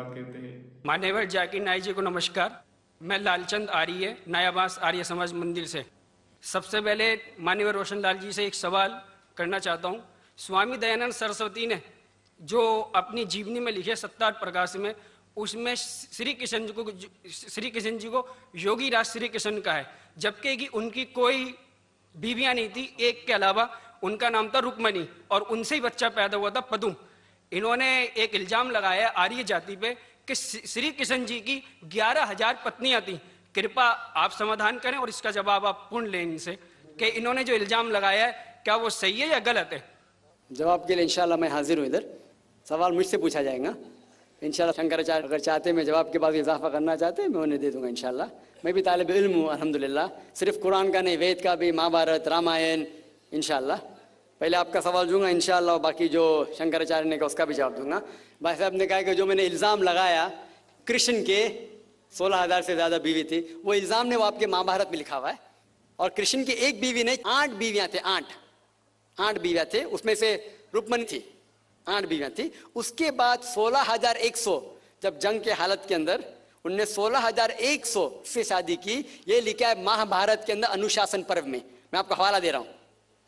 कहते हैं। मान्यवर जाकिर नाइक जी को नमस्कार। मैं लालचंद आर्य, नयाबास आर्य समाज मंदिर से। सबसे पहले मान्यवर रोशन लाल जी से एक सवाल करना चाहता हूँ। स्वामी दयानंद सरस्वती ने जो अपनी जीवनी में लिखे सत्तार प्रकाश में, उसमें श्री कृष्ण जी को योगी राज श्री कृष्ण का है, जबकि कि उनकी कोई बीवियां नहीं थी, एक के अलावा। उनका नाम था रुक्मणी और उनसे ही बच्चा पैदा हुआ था पदुम। इन्होंने एक इल्जाम लगाया आर्य जाति पे कि श्री कृष्ण जी की 11,000 पत्नियां थीं। कृपा आप समाधान करें और इसका जवाब आप पूर्ण लें इनसे कि इन्होंने जो इल्जाम लगाया है क्या वो सही है या गलत है। जवाब के लिए इंशाल्लाह मैं हाजिर हूँ इधर। सवाल मुझसे पूछा जाएगा इंशाल्लाह। शंकराचार्य अगर चाहते मैं जवाब के बाद इजाफा करना चाहते मैं उन्हें दे दूंगा इंशाल्लाह। मैं भी तालिब इल्म हूँ अल्हम्दुलिल्लाह, सिर्फ कुरान का नहीं, वेद का भी, महाभारत, रामायण इंशाल्लाह। पहले आपका सवाल दूंगा इंशाल्लाह, बाकी जो शंकराचार्य ने कहा उसका भी जवाब दूंगा। भाई साहब ने कहा कि जो मैंने इल्ज़ाम लगाया कृष्ण के 16,000 से ज़्यादा बीवी थी, वो इल्ज़ाम ने वो आपके महाभारत में लिखा हुआ है। और कृष्ण की एक बीवी नहीं, 8 बीवियाँ थे, 8 बीवियाँ थे, उसमें से रुक्मणी थी, 8 बीवियाँ थी। उसके बाद 16,100 जब जंग के हालत के अंदर उनने 16,100 से शादी की। ये लिखा है महाभारत के अंदर अनुशासन पर्व में। मैं आपको हवाला दे रहा हूँ।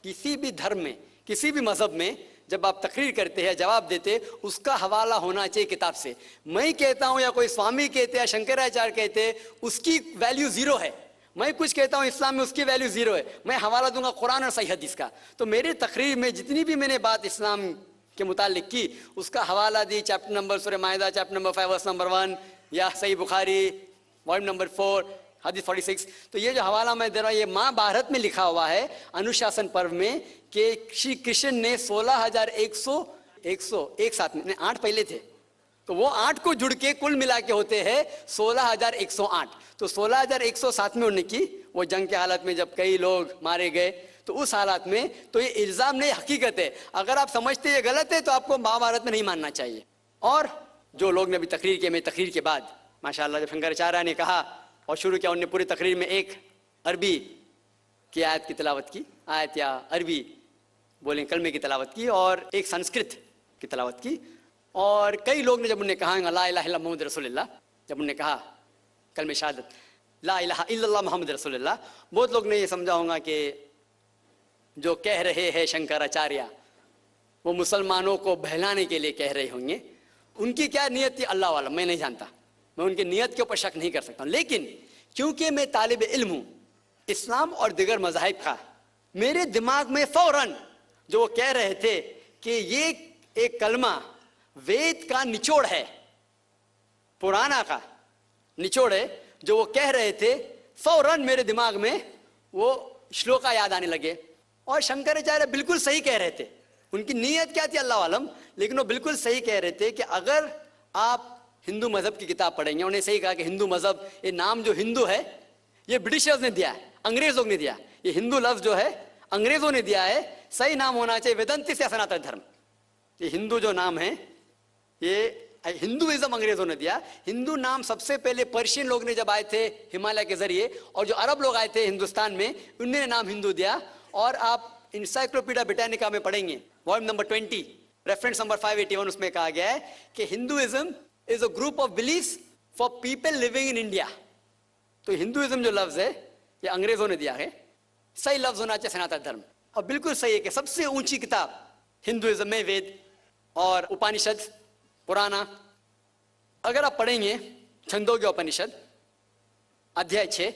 किसी भी धर्म में, किसी भी मजहब में जब आप तकरीर करते हैं, जवाब देते, उसका हवाला होना चाहिए किताब से। मैं कहता हूं या कोई स्वामी कहते हैं, शंकराचार्य कहते हैं, उसकी वैल्यू जीरो है। मैं कुछ कहता हूं इस्लाम में, उसकी वैल्यू जीरो है। मैं हवाला दूंगा कुरान और सही हदीस का। तो मेरी तकरीर में जितनी भी मैंने बात इस्लाम के मुतालिक की, उसका हवाला दी। चैप्टर नंबर सूरह माइदा, चैप्टर नंबर 5 वर्स नंबर 1, या सही बुखारी वॉल्यूम नंबर 4 हदीस 46। तो ये जो हवाला मैं दे रहा हूँ, ये महाभारत में लिखा हुआ है अनुशासन पर्व में कि श्री कृष्ण ने 16,100 एक साथ में, 8 पहले थे, तो वो 8 को जुड़ के कुल मिला के होते हैं 16,108। तो 16,100 साथ में उन्होंने की। वो जंग के हालत में जब कई लोग मारे गए, तो उस हालत में, तो ये इल्जाम नहीं, हकीकत है। अगर आप समझते ये गलत है तो आपको महाभारत में नहीं मानना चाहिए। और जो लोग ने अभी तकरीर किया, मैं तकरीर के बाद माशाल्लाह जब शंकराचार्य ने कहा और शुरू किया, उन्होंने पूरी तकरीर में एक अरबी की आयत की तिलावत की, आयत या अरबी बोलें कलमे की तिलावत की, और एक संस्कृत की तिलावत की। और कई लोग ने जब उन्हें कहा ला इलाहा इल्लल्लाह मुहम्मद रसूलुल्लाह, जब उन्हें कहा कलमे शहादत ला इलाहा इल्लल्लाह मुहम्मद रसूलुल्लाह, बहुत लोग ने ये समझा होगा कि जो कह रहे हैं शंकराचार्य वो मुसलमानों को बहलाने के लिए कह रहे होंगे। उनकी क्या नियत थी अल्लाह वाला, मैं नहीं जानता, मैं उनकी नियत के ऊपर शक नहीं कर सकता। लेकिन क्योंकि मैं तालिब इल्म हूं इस्लाम और दिगर मज़ाहिब का, मेरे दिमाग में फौरन जो वो कह रहे थे कि ये एक कलमा वेद का निचोड़ है, पुराना का निचोड़ है, जो वो कह रहे थे, फौरन मेरे दिमाग में वो श्लोका याद आने लगे। और शंकराचार्य बिल्कुल सही कह रहे थे। उनकी नीयत क्या थी अल्लाह आलम, लेकिन वो बिल्कुल सही कह रहे थे कि अगर आप हिंदू मजहब की किताब पढ़ेंगे, उन्हें सही कहा कि हिंदू मजहब, ये नाम जो हिंदू है ये ब्रिटिशर्स ने दिया है, अंग्रेजों ने दिया। ये हिंदू लफ्ज जो है अंग्रेजों ने दिया है, सही नाम होना चाहिए वेदांतिस या सनातन धर्म। ये हिंदू जो नाम है, ये हिंदुइज्म अंग्रेजों ने दिया। हिंदू नाम सबसे पहले पर्शियन लोग ने जब आए थे हिमालय के जरिए, और जो अरब लोग आए थे हिंदुस्तान में, उन्होंने नाम हिंदू दिया। और आप इंसाइक्लोपीडिया ब्रिटानिका में पढ़ेंगे वॉल्यूम नंबर 20 रेफरेंस नंबर 581, उसमें कहा गया है कि Hinduism is a group of beliefs for people living in India. तो हिंदुइज्म जो लफ्ज है ये अंग्रेजों ने दिया है, सही लफ्ज होना चाहिए सनातन धर्म। और बिल्कुल सही है कि सबसे ऊंची किताब हिंदुइज्म में वेद और उपनिषद पुराना। अगर आप पढ़ेंगे छंदोग्य उपनिषद अध्याय 6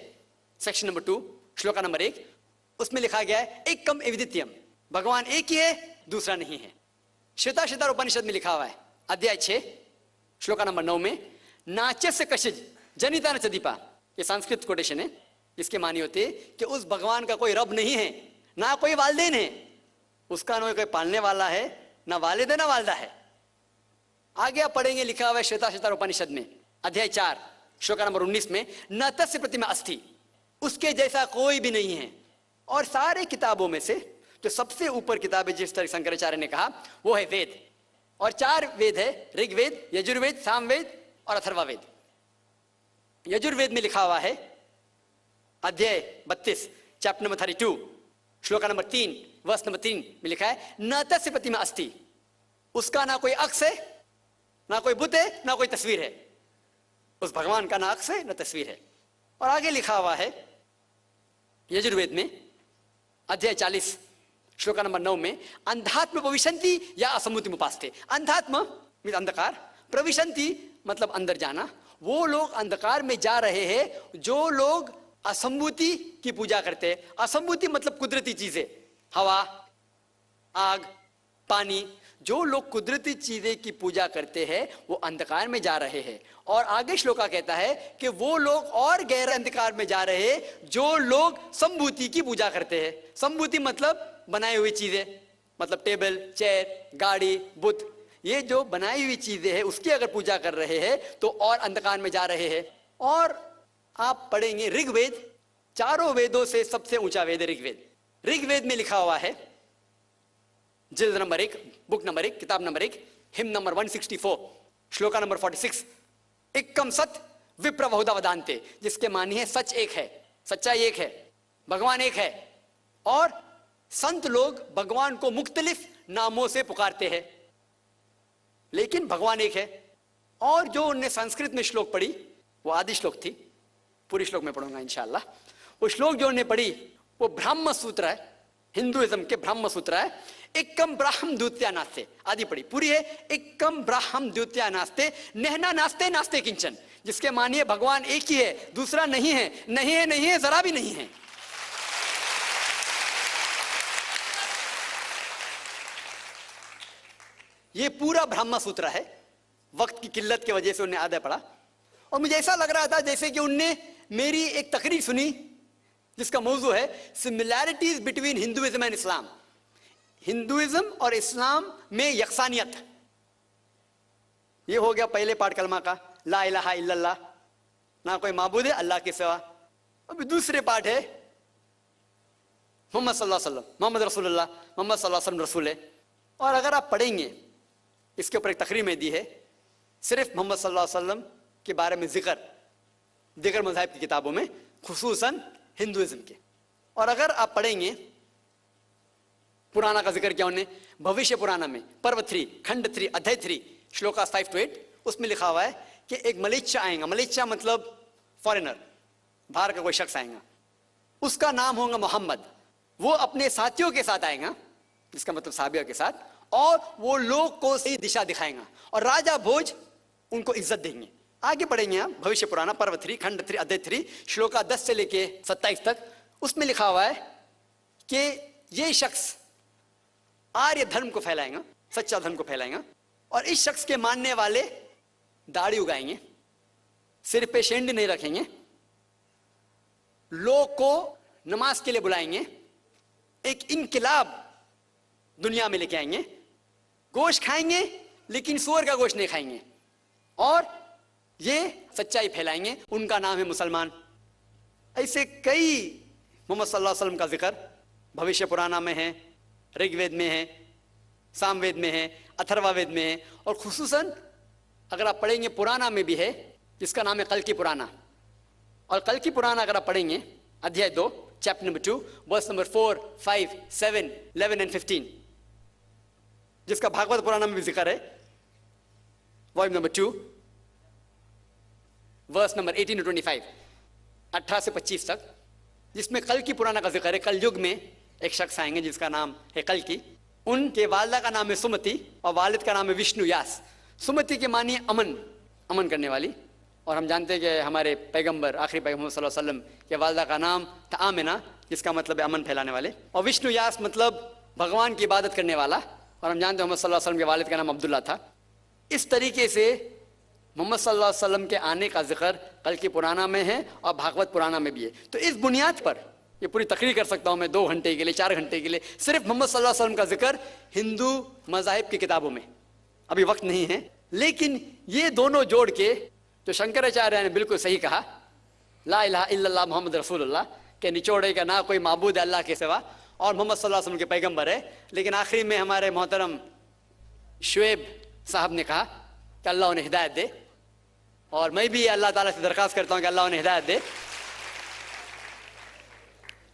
सेक्शन नंबर 2 श्लोका नंबर 1, उसमें लिखा गया है एकम एविदित्यम, भगवान एक ही है, दूसरा नहीं है। श्वेताश्वतर उपनिषद में लिखा हुआ है अध्याय 6 श्लोका नंबर 9 में, नाचस्य कशिज जनिता न चदीपा, ये संस्कृत कोटेशन है, जिसके मानी होते कि उस भगवान का कोई रब नहीं है, ना कोई वालिदैन है, उसका ना कोई पालने वाला है, ना वालिद है ना वालदा है। आगे आप पढ़ेंगे लिखा हुआ है श्वेताश्वतर उपनिषद में अध्याय 4 श्लोका नंबर 19 में, न तस्य प्रतिमा अस्ति, उसके जैसा कोई भी नहीं है। और सारे किताबों में से जो सबसे ऊपर किताब है, जिस तरह शंकराचार्य ने कहा, वो है वेद। और 4 वेद है, ऋग्वेद, यजुर्वेद, सामवेद और अथर्ववेद। यजुर्वेद में लिखा हुआ है अध्याय 32 chapter number 32 shloka number 3 verse number 3 में लिखा है, न तस्य प्रतिमा अस्ति, उसका ना कोई अक्ष है ना कोई बुत है ना कोई तस्वीर है, उस भगवान का ना अक्स है ना तस्वीर है। और आगे लिखा हुआ है यजुर्वेद में अध्याय 40 श्लोका नंबर 9 में, अंधात्म प्रविशंति या असम्मुति उपास्ते। अंधात्म मीन्स अंधकार, प्रविशंति मतलब अंदर जाना। वो लोग अंधकार में जा रहे हैं जो लोग असम्मुति की पूजा करते हैं। असम्मुति मतलब कुदरती चीजें, हवा, आग, पानी। जो लोग कुदरती चीजें की पूजा करते हैं वो अंधकार में जा रहे हैं। और आगे श्लोका कहता है कि वो लोग और गहरे अंधकार में जा रहे हैं जो लोग संभूति की पूजा करते हैं। संभूति मतलब बनाई हुई चीजें, मतलब टेबल, चेयर, गाड़ी, बुत, ये जो बनाई हुई चीजें हैं उसकी अगर पूजा कर रहे हैं तो और अंधकार में जा रहे हैं। और आप पढ़ेंगे ऋग्वेद, चारों वेदों से सबसे ऊंचा वेद है ऋग्वेद। ऋग्वेद में लिखा हुआ है, जिल्द नंबर 1, बुक नंबर 1, किताब number 1, him number 164, shloka number 46, एकम सत विप्र बहुधा वदान्ते, जिसके मानी है सच एक है, सच्चाई एक है, भगवान एक है। और संत लोग भगवान को मुख्तलिफ नामों से पुकारते हैं लेकिन भगवान एक है। और जो उनने संस्कृत में श्लोक पढ़ी वो आदि श्लोक थी, पूरी श्लोक में पढ़ूंगा इंशाअल्लाह। वो श्लोक जो उन्होंने पढ़ी वो ब्राह्म सूत्र है, हिंदुइज्म के ब्राह्म सूत्र है। एकम ब्राह्म द्वितीया नास्ते, आदि पढ़ी, पूरी है। एकम ब्राह्म द्वितीया नास्ते नहना नास्ते नास्ते किंचन, जिसके मानिए भगवान एक ही है, दूसरा नहीं है, नहीं है, नहीं है, जरा भी नहीं है। ये पूरा ब्रह्म सूत्र है। वक्त की किल्लत की वजह से उन्हें आधा पढ़ा और मुझे ऐसा लग रहा था जैसे कि उनने मेरी एक तकरीर सुनी जिसका मौजू है similarities between Hinduism and Islam, Hinduism और इस्लाम में यकसानियत। ये हो गया पहले पाठ कलमा का, ला इलाहा इल्लल्लाह, ना कोई माबूद है अल्लाह के सिवा। अभी दूसरे पाठ है मोहम्मद सल्लल्लाहु अलैहि वसल्लम, मोहम्मद रसूलुल्लाह, मोहम्मद सल्लल्लाहु अलैहि वसल्लम रसूल है। और अगर आप पढ़ेंगे, इसके ऊपर एक तकरीर में दी है सिर्फ मोहम्मद सल्लल्लाहु अलैहि वसल्लम के बारे में जिक्र दीगर मज़ाहिब की किताबों में, खुसूसन हिंदुइज्म के। और अगर आप पढ़ेंगे पुराना का जिक्र किया उन्होंने, भविष्य पुराना में पर्व 3 खंड 3 अध्याय 3 श्लोका 5 to 8, उसमें लिखा हुआ है कि एक मलेच्छा आएगा, मलेच्छा मतलब फॉरेनर, बाहर का कोई शख्स आएगा, उसका नाम होगा मोहम्मद। वो अपने साथियों के साथ आएगा, इसका मतलब साहबियों के साथ, और वो लोग को सही दिशा दिखाएगा और राजा भोज उनको इज्जत देंगे। आगे पढ़ेंगे आप भविष्य पुराना पर्व 3 खंड 3 अध्याय 3 श्लोका 10 से लेके 27 तक। उसमें लिखा हुआ है कि ये शख्स आर्य धर्म को फैलाएगा, सच्चा धर्म को फैलाएगा, और इस शख्स के मानने वाले दाढ़ी उगाएंगे, सिर पे शेंडी नहीं रखेंगे, लोग को नमाज के लिए बुलाएंगे, एक इनकलाब दुनिया में लेके आएंगे, गोश्त खाएंगे लेकिन सूअर का गोश्त नहीं खाएंगे, और ये सच्चाई फैलाएंगे, उनका नाम है मुसलमान। ऐसे कई मोहम्मद सल्लल्लाहु अलैहि वसल्लम का जिक्र भविष्य पुराना में है, ऋग्वेद में है, सामवेद में है, अथर्ववेद में है, और खुसूसन अगर आप पढ़ेंगे पुराना में भी है जिसका नाम है कल्कि पुराना। और कल्कि पुराना अगर आप पढ़ेंगे अध्याय 2 chapter number 2 verse number 4, 5, 7, 11 and 15, जिसका भागवत पुराना में भी जिक्र है, volume number 2 verse number 18 to 25, 18 से 25 तक, जिसमें कल्कि पुराना का जिक्र है। कल युग में एक शख्स आएंगे जिसका नाम है कल्कि, उनके वालिदा का नाम है सुमति और वालिद का नाम है विष्णु यास। सुमति के मानिए अमन, अमन करने वाली, और हम जानते हैं कि हमारे पैगंबर आखिरी पैगंबर सल्लल्लाहु अलैहि वसल्लम के वालिदा का नाम था आमिना, जिसका मतलब है अमन फैलाने वाले, और विष्णु यास मतलब भगवान की इबादत करने वाला, और हम जानते हैं मोहम्मद सल्लल्लाहु अलैहि वसल्लम के वालिद का नाम अब्दुल्ला था। इस तरीके से मोहम्मद सल्लल्लाहु अलैहि वसल्लम के आने का जिक्र कल्कि पुराना में है और भागवत पुराना में भी है। तो इस बुनियाद पर ये पूरी तकरीर कर सकता हूँ मैं 2 घंटे के लिए, 4 घंटे के लिए, सिर्फ मोहम्मद सल्लल्लाहु अलैहि वसल्लम का जिक्र हिंदू मज़ाहिब की किताबों में। अभी वक्त नहीं है, लेकिन ये दोनों जोड़ के जो शंकराचार्य ने बिल्कुल सही कहा, ला इलाहा इल्लल्लाह मोहम्मद रसूलुल्लाह के निचोड़े का ना कोई माबूद है अल्लाह के सिवा, और मोहम्मद सल्लल्लाहु अलैहि वसल्लम के पैगंबर है। लेकिन आखिरी में हमारे मोहतरम शुएब साहब ने कहा कि अल्लाह उन्हें हिदायत दे, और मैं भी अल्लाह ताला से दरख्वास्त करता हूँ कि अल्लाह उन्हें हिदायत दे,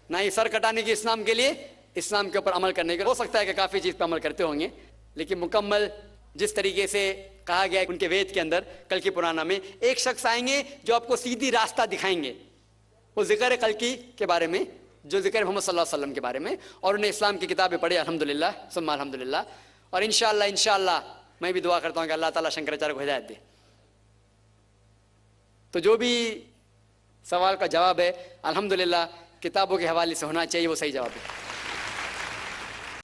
ना ही सर कटाने की इस्लाम के लिए, इस्लाम के ऊपर अमल करने का। हो सकता है कि काफ़ी चीज़ पर अमल करते होंगे, लेकिन मुकम्मल जिस तरीके से कहा गया है उनके वेद के अंदर, कल की पुराना में, एक शख्स आएंगे जो आपको सीधी रास्ता दिखाएंगे। वो जिक्र है कल की के बारे में, जो जिक्र मोहम्मद सल्लल्लाहु अलैहि वसल्लम के बारे में, और उन्हें इस्लाम की किताबें पढ़ी, अल्हम्दुलिल्लाह सुम्मा अल्हम्दुलिल्लाह। और इंशाअल्लाह मैं भी दुआ करता हूँ कि अल्लाह ताला शंकराचार्य को हिदायत दे। तो जो भी सवाल का जवाब है अल्हम्दुलिल्लाह किताबों के हवाले से होना चाहिए, वो सही जवाब है।